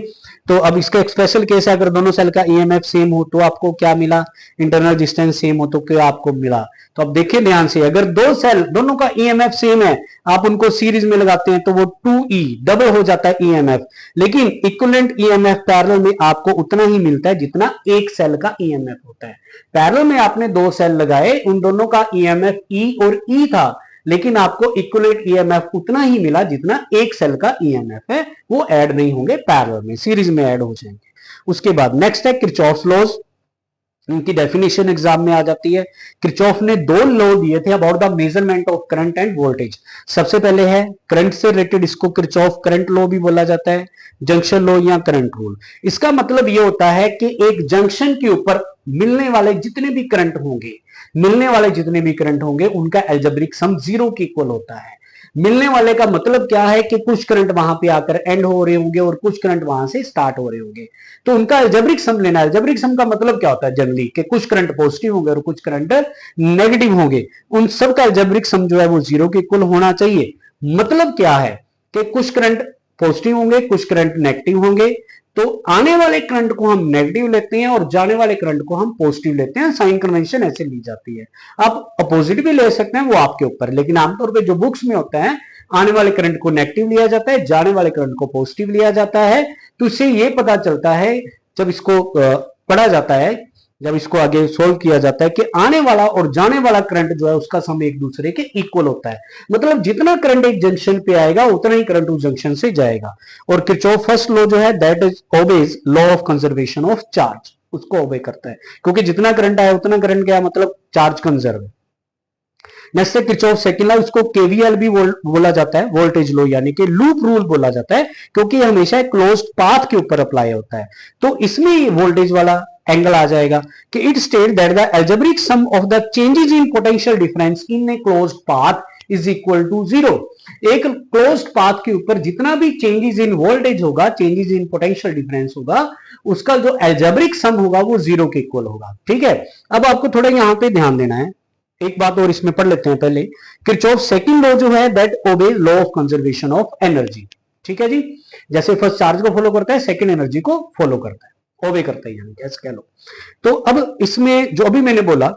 तो अब इसका एक स्पेशल केस है, अगर दोनों सेल का ईएमएफ सेम हो तो आपको क्या मिला, इंटरनल डिस्टेंस सेम हो तो क्या आपको मिला। तो अब देखिए ध्यान से, अगर दो सेल दोनों का ईएमएफ सेम है, आप उनको सीरीज में लगाते हैं तो वो 2E डबल हो जाता है ईएमएफ, लेकिन इक्विवेलेंट ईएमएफ पैरेलल में आपको उतना ही मिलता है जितना एक सेल का ईएमएफ होता है। पैरेलल में आपने दो सेल लगाए, उन दोनों का ईएमएफ E और E था, लेकिन आपको इक्विवेलेंट ईएमएफ उतना ही मिला जितना एक सेल का ईएमएफ है, वो ऐड नहीं होंगे पैरेलल में, सीरीज में ऐड हो जाएंगे। उसके बाद नेक्स्ट है किरचॉफ्स लॉज, इनकी डेफिनेशन एग्जाम में आ जाती है। किरचॉफ ने दो लॉ दिए थे about the measurement of current end voltage. सबसे पहले है करंट से रिलेटेड, इसको किरचॉफ करंट लॉ भी बोला जाता है, जंक्शन लॉ या करंट रूल। इसका मतलब ये होता है कि एक जंक्शन के ऊपर मिलने वाले जितने भी करंट होंगे उनका एल्जेब्रिक सम 0 के इक्वल होता है। मिलने वाले का मतलब क्या है कि कुछ करंट वहां पे आकर एंड हो रहे होंगे और कुछ करंट वहां से स्टार्ट हो रहे होंगे, तो उनका एल्जेब्रिक सम लेना है। एल्जेब्रिक सम का मतलब क्या होता है जनरली, कि कुछ करंट पॉजिटिव होंगे और कुछ करंट नेगेटिव होंगे, उन सब का एल्जेब्रिक सम जो है वो 0 के इक्वल होना चाहिए। मतलब क्या है कि कुछ करंट पॉजिटिव होंगे, कुछ करंट नेगेटिव होंगे, तो आने वाले करंट को हम नेगेटिव लेते हैं और जाने वाले करंट को हम पॉजिटिव लेते हैं। साइन कन्वेंशन ऐसे ली जाती है। आप अपोजिट भी ले सकते हैं, वो आपके ऊपर, लेकिन आमतौर पे जो बुक्स में होता है, आने वाले करंट को नेगेटिव लिया जाता है, जाने वाले करंट को पॉजिटिव लिया जाता है। तो इससे ये पता चलता है, जब इसको पढ़ा जाता है, जब इसको आगे सोल्व किया जाता है, कि आने वाला और जाने वाला करंट जो है उसका सम एक दूसरे के इक्वल होता है। मतलब जितना करंट एक जंक्शन पे आएगा उतना ही करंट उस जंक्शन से जाएगा। और किरचॉफ फर्स्ट लॉ जो है that is obeys law of conservation of charge, उसको ओबे करता है, क्योंकि जितना करंट आया उतना करंट गया, मतलब चार्ज कंजर्व है। नेक्स्ट है किरचॉफ सेकंड लॉ, उसको केवीएल भी बोला जाता है, वोल्टेज लॉ, यानी कि लूप रूल बोला जाता है, क्योंकि हमेशा क्लोज्ड पाथ के ऊपर अप्लाई होता है। तो इसमें वोल्टेज वाला एंगल आ जाएगा कि it state that the algebraic sum of the changes in potential difference in a closed path is equal to 0। एक क्लोज्ड पाथ के ऊपर जितना भी चेंजेस इन वोल्टेज होगा, चेंजेस इन पोटेंशियल डिफरेंस होगा, उसका जो अलजेब्रिक सम होगा वो 0 के इक्वल होगा। ठीक है। अब आपको थोड़ा यहां पे ध्यान देना है, एक बात और इसमें पढ़ लेते हैं पहले। किरचॉफ सेकंड लॉ जो है that obeys law of conservation of energy. ठीक है जी। जैसे फर्स्ट चार्ज को फॉलो करता है, सेकंड एनर्जी को फॉलो करता है, ओबे करता है, यानी कैसे कह लो। तो अब इसमें जो अभी मैंने बोला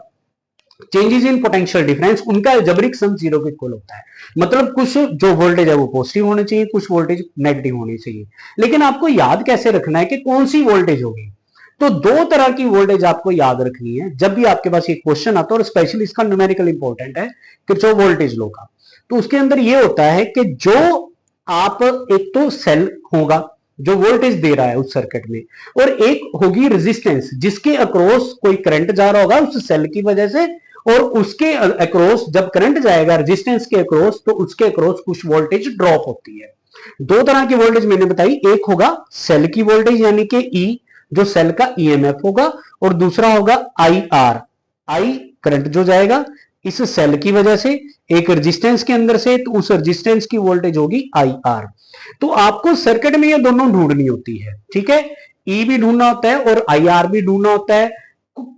चेंजेस इन पोटेंशियल डिफरेंस, उनका अलजेब्रिक सम जीरो के इक्वल होता है। मतलब कुछ जो वोल्टेज है वो पॉजिटिव होनी चाहिए, कुछ वोल्टेज नेगेटिव होनी चाहिए। लेकिन आपको याद कैसे रखना है कि कौन सी वोल्टेज होगी? तो दो तरह की वोल्टेज आपको याद रखनी है जब भी आपके पास एक क्वेश्चन आता है, और स्पेशली इसका न्यूमेरिकल इंपॉर्टेंट है किरचॉफ वोल्टेज लॉ का। तो उसके अंदर ये होता है कि जो आप, एक तो सेल होगा जो वोल्टेज दे रहा है उस सर्किट में, और एक होगी रेजिस्टेंस जिसके अक्रॉस कोई करंट जा रहा होगा उस सेल की वजह से, और उसके अक्रॉस जब करंट जाएगा रेजिस्टेंस के अक्रॉस तो उसके अक्रॉस कुछ वोल्टेज ड्रॉप होती है। दो तरह की वोल्टेज मैंने बताई, एक होगा सेल की वोल्टेज यानी कि ई, जो सेल का ईएमएफ होगा, और दूसरा होगा आई आर, आई करंट जो जाएगा इस सेल की वजह से एक रेजिस्टेंस के अंदर से, तो उस रेजिस्टेंस की वोल्टेज होगी आई आर। तो आपको सर्किट में ये दोनों ढूंढनी होती है, ठीक है, ई भी ढूंढना होता है और आई आर भी ढूंढना होता है।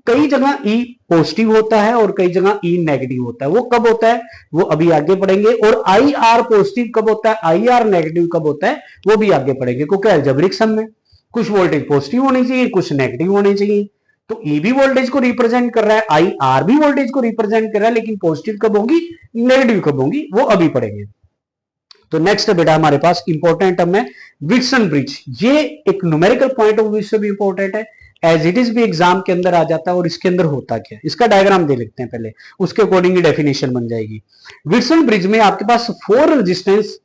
कई जगह ई पॉजिटिव होता है और कई जगह ई नेगेटिव होता है, वो कब होता है वो अभी आगे पढ़ेंगे। और आई आर पॉजिटिव कब होता है, आई आर नेगेटिव कब होता है वो भी आगे पढ़ेंगे, क्योंकि अलजेब्रिक सम में कुछ वोल्टेज पॉजिटिव होनी चाहिए, कुछ नेगेटिव होनी चाहिए। तो ई भी वोल्टेज को रिप्रेजेंट कर रहा है, आई आर भी वोल्टेज को रिप्रेजेंट कर रहा है, लेकिन पॉजिटिव कब होगी नेगेटिव कब होगी वो अभी पढ़ेंगे। तो नेक्स्ट बेटा हमारे पास इंपॉर्टेंट टर्म है विल्सन ब्रिज। ये एक न्यूमेरिकल पॉइंट ऑफ व्यू से भी इंपॉर्टेंट है, एज इट इज भी एग्जाम के अंदर आ जाता है। और इसके अंदर होता क्या है इसका डायग्राम दे लेते हैं पहले, उसके अकॉर्डिंग डेफिनेशन बन जाएगी। विल्सन ब्रिज में आपके पास 4 रेजिस्टेंस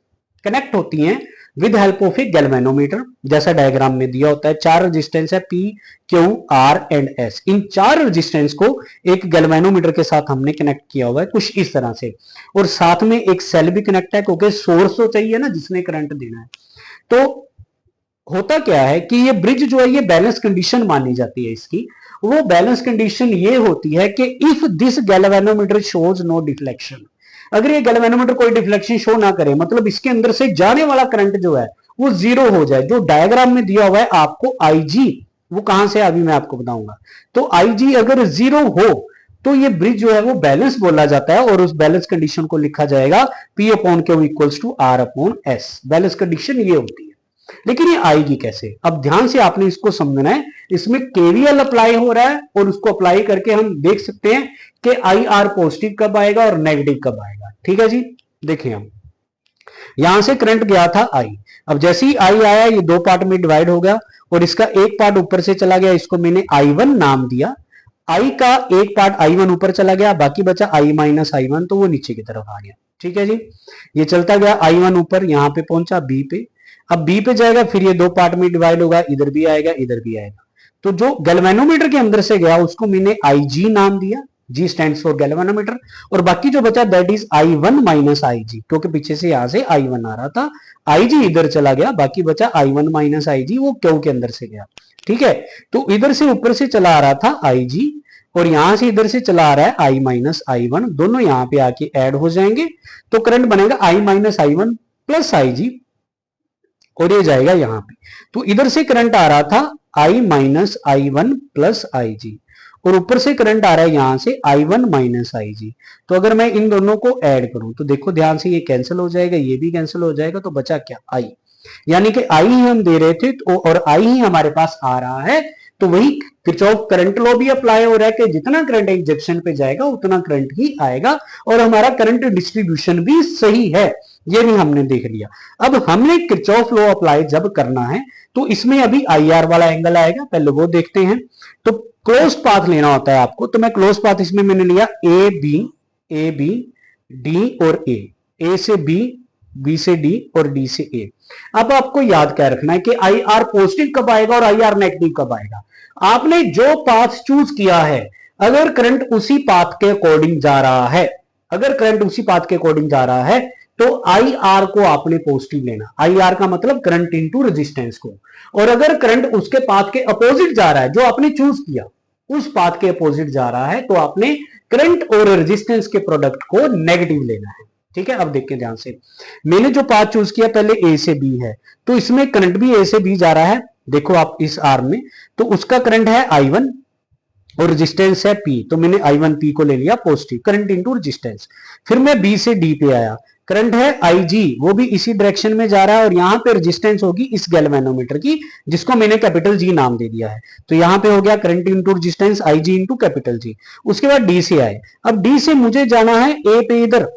कनेक्ट होती हैं with help of a galvanometer, जैसा डायग्राम में दिया होता है। 4 रेजिस्टेंस है P, Q, R and S. इन 4 रेजिस्टेंस को एक गैल्वेनोमीटर के साथ हमने कनेक्ट किया हुआ है कुछ इस तरह से, और साथ में एक सेल भी कनेक्ट है क्योंकि सोर्स तो चाहिए ना जिसने करंट देना है। तो होता क्या है कि ये ब्रिज जो है ये बैलेंस कंडीशन मानी जाती है इसकी। वो बैलेंस कंडीशन ये होती है कि if this galvanometer shows no deflection, अगर ये गैल्वेनोमीटर कोई डिफ्लेक्शन शो ना करे, मतलब इसके अंदर से जाने वाला करंट जो है वो जीरो हो जाए। जो डायग्राम में दिया हुआ है आपको आईजी, वो कहां से अभी मैं आपको बताऊंगा। तो आईजी अगर जीरो हो तो ये ब्रिज जो है वो बैलेंस बोला जाता है, और उस बैलेंस कंडीशन को लिखा जाएगा P upon Q equals to R upon S. Balance condition ये होती है। लेकिन ये आएगी कैसे, अब ध्यान से आपने इसको समझना है। इसमें केवीएल अप्लाई हो रहा है और उसको अप्लाई करके हम देख सकते हैं कि आई आर पॉजिटिव कब आएगा और नेगेटिव कब आएगा। ठीक है जी, देखिए हम यहां से करंट गया था आई, अब जैसे ही आई आया ये 2 पार्ट में डिवाइड हो गया, और इसका एक पार्ट ऊपर से चला गया, इसको मैंने I1 नाम दिया। आई का एक पार्ट I1 ऊपर चला गया, बाकी बचा I माइनस I1, तो वो नीचे की तरफ आ गया। ठीक है जी, ये चलता गया I1 ऊपर, यहां पे पहुंचा B पे। अब B पे जाएगा, फिर ये 2 पार्ट में डिवाइड होगा, इधर भी आएगा इधर भी आएगा। तो जो गैल्वेनोमीटर के अंदर से गया उसको मैंने IG नाम दिया, G स्टैंड्स फॉर गैल्वेनोमीटर, और बाकी जो बचा that is I1 minus IG, क्योंकि पीछे से यहां से I1 आ रहा था, IG इधर चला गया, बाकी बचा I1 माइनस IG, वो क्यू के अंदर से गया। ठीक है, तो इधर से ऊपर से चला आ रहा था IG, और यहां से इधर से चला आ रहा है I माइनस I1, दोनों यहां पे आके ऐड हो जाएंगे, तो करंट बनेगा I minus I1 plus IG, और ये जाएगा यहां पे। तो इधर से करंट आ रहा था I minus I1 plus IG, और ऊपर से करंट आ रहा है यहां से I1 माइनस IG। तो अगर मैं इन दोनों को ऐड करूं तो देखो ध्यान से, ये कैंसिल हो जाएगा, ये भी कैंसिल हो जाएगा, तो बचा क्या I, यानी कि I ही हम दे रहे थे तो, और I ही हमारे पास आ रहा है। तो वही किरचॉफ करंट लॉ भी अप्लाई हो रहा है कि जितना करंट एक जंक्शन पे जाएगा उतना करंट ही आएगा, और हमारा करंट डिस्ट्रीब्यूशन भी सही है, ये भी हमने देख लिया। अब हमने किरचॉफ लॉ अप्लाई जब करना है तो इसमें अभी IR वाला एंगल आएगा, पहले वो देखते हैं। तो क्लोज पाथ लेना होता है आपको, तो मैं क्लोज पाथ इसमें मैंने लिया ए बी डी और ए से बी से डी और डी से ए। अब आपको याद क्या रखना है कि IR पॉजिटिव कब आएगा और IR नेगेटिव कब आएगा। आपने जो पाथ चूज किया है, अगर करंट उसी पाथ के अकॉर्डिंग जा रहा है, अगर करंट उसी पाथ के अकॉर्डिंग जा रहा है, तो IR को आपने पॉजिटिव लेना। IR का मतलब करंट इनटू रेजिस्टेंस को। और अगर करंट उसके पाथ के अपोजिट जा रहा है, जो आपने चूज किया उस पाथ के अपोजिट जा रहा है, तो आपने करंट और रेजिस्टेंस के प्रोडक्ट को नेगेटिव लेना है। ठीक है, अब देखिए ध्यान से, मैंने जो पाथ चूज किया पहले ए से बी है, तो इसमें करंट भी ए से बी जा रहा है। देखो आप इस आर्म में, तो उसका करंट है I1 और रेजिस्टेंस है P, तो मैंने I1 P को ले लिया पॉजिटिव, करंट इनटू रेजिस्टेंस। फिर मैं B से D पे आया, करंट है IG, वो भी इसी डायरेक्शन में जा रहा है और यहां पे रेजिस्टेंस होगी इस गैल्वेनोमीटर की, जिसको मैंने कैपिटल G नाम दे दिया है। तो यहां पे हो गया current into resistance IG into capital G। उसके बाद D से आए, अब D से मुझे जाना है A पे, इधर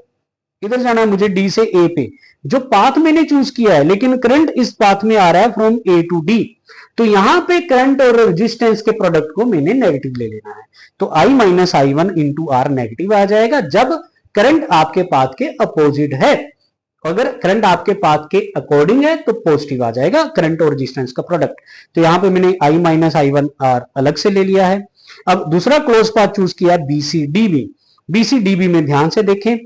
इधर जाना है मुझे D से A पे, जो पाथ मैंने चूज किया है, लेकिन करंट इस पाथ में आ रहा है फ्रॉम A टू D। तो यहां पे करंट और रेजिस्टेंस के प्रोडक्ट को मैंने नेगेटिव ले लेना है। तो I minus I one into R negative आ जाएगा जब करंट आपके पाथ के अपोजिट है। अगर करंट आपके पाथ के अकॉर्डिंग है तो पॉजिटिव आ जाएगा करंट और रेजिस्टेंस का प्रोडक्ट। तो यहां पे मैंने I minus I one R अलग से ले लिया है। अब दूसरा क्लोज पाथ चूज किया BCDB। BCDB में ध्यान से देखें,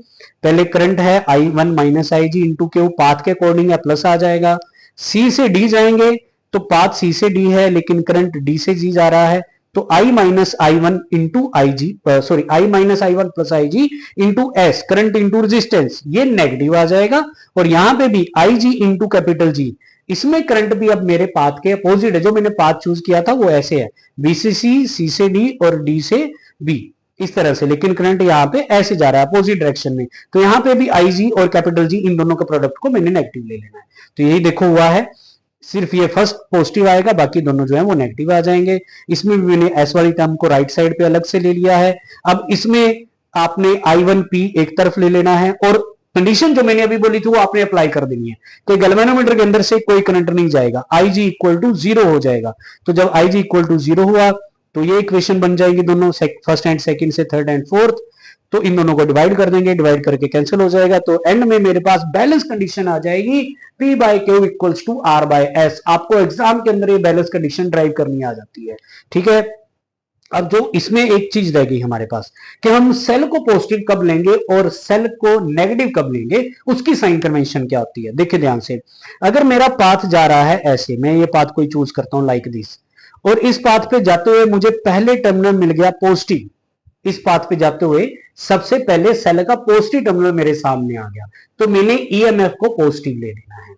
पहले करंट है I1 माइनस आई जी इंटू के, पाथ के अकॉर्डिंग है, प्लस आ जाएगा। C से D जाएंगे तो पाथ C से D है लेकिन करंट D से G जा रहा है, तो I minus I one into I G, sorry I minus I one plus I G into S, current into resistance, ये नेगेटिव आ जाएगा। और यहां पे भी I G into capital G, इसमें करंट भी अब मेरे पाथ के अपोजिट है, जो मैंने पाथ चूज किया था वो ऐसे है, B से C, C से D और D से B, इस तरह से, लेकिन करंट यहाँ पे ऐसे जा रहा है अपोजिट डायरेक्शन में। तो यहाँ पे भी आई जी और कैपिटल जी, इन दोनों के प्रोडक्ट को मैंने नेगेटिव ले लेना है। तो यही देखो हुआ है, सिर्फ ये फर्स्ट पॉजिटिव आएगा, बाकी दोनों जो है वो नेगेटिव आ जाएंगे। इसमें भी मैंने एस वाली टर्म को राइट साइड पे अलग से ले लिया है। अब इसमें आपने I1P एक तरफ ले लेना है और कंडीशन जो मैंने अभी बोली थी वो आपने अप्लाई कर देनी है कि गैल्वेनोमीटर के अंदर से कोई करंट नहीं जाएगा, आई जी इक्वल टू जीरो हो जाएगा। तो जब आई जी इक्वल टू जीरो हुआ तो ये इक्वेशन बन जाएगी दोनों, फर्स्ट एंड सेकंड से थर्ड एंड फोर्थ, तो इन दोनों को डिवाइड कर देंगे, डिवाइड करके कैंसिल हो जाएगा। तो एंड में मेरे पास बैलेंस कंडीशन आ जाएगी P by Q equals to R by S। आपको एग्जाम के अंदर ये बैलेंस कंडीशन ड्राइव करनी आ जाती है, ठीक है। अब जो इसमें एक चीज रह गई हमारे पास कि हम सेल को पॉजिटिव कब लेंगे और सेल को नेगेटिव कब लेंगे, उसकी साइन कन्वेंशन क्या होती है। देखिए ध्यान से, अगर मेरा पाथ जा रहा है ऐसे, मैं ये पाथ कोई चूज करता हूं लाइक दिस, और इस पाथ पे जाते हुए मुझे पहले टर्मिनल मिल गया पॉजिटिव, इस पाथ पे जाते हुए सबसे पहले सेल का पॉजिटिव टर्मिनल मेरे सामने आ गया, तो मैंने ईएमएफ को पॉजिटिव ले लेना है।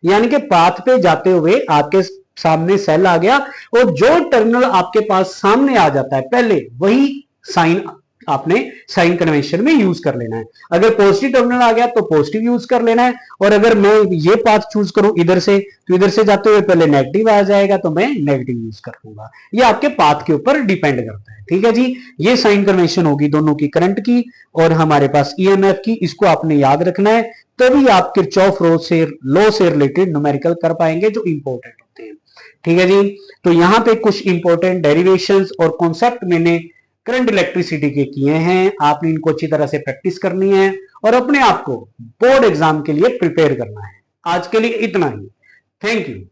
यानी कि पाथ पे जाते हुए आपके सामने सेल आ गया और जो टर्मिनल आपके पास सामने आ जाता है पहले, वही साइन आपने साइन कन्वेंशन में यूज कर लेना है। अगर पॉजिटिव टर्मिनल आ गया तो पॉजिटिव यूज कर लेना है, और अगर मैं ये पाथ चूज करूं इधर से, तो इधर से जाते हुए पहले नेगेटिव आ जाएगा तो मैं नेगेटिव यूज कर लूंगा। ये आपके पाथ के ऊपर डिपेंड करता है, ठीक है जी। ये साइन कन्वेंशन होगी दोनों की, करंट की और हमारे पास ईएमएफ की, इसको आपने याद रखना है, तभी आप किरचॉफ लॉ से रिलेटेड न्यूमेरिकल कर पाएंगे जो इंपॉर्टेंट होते हैं, ठीक है जी। तो यहां पे कुछ इंपॉर्टेंट डेरिवेशंस और कॉन्सेप्ट मैंने करंट इलेक्ट्रिसिटी के किए हैं, आपने इनको अच्छी तरह से प्रैक्टिस करनी है और अपने आप को बोर्ड एग्जाम के लिए प्रिपेयर करना है। आज के लिए इतना ही, थैंक यू।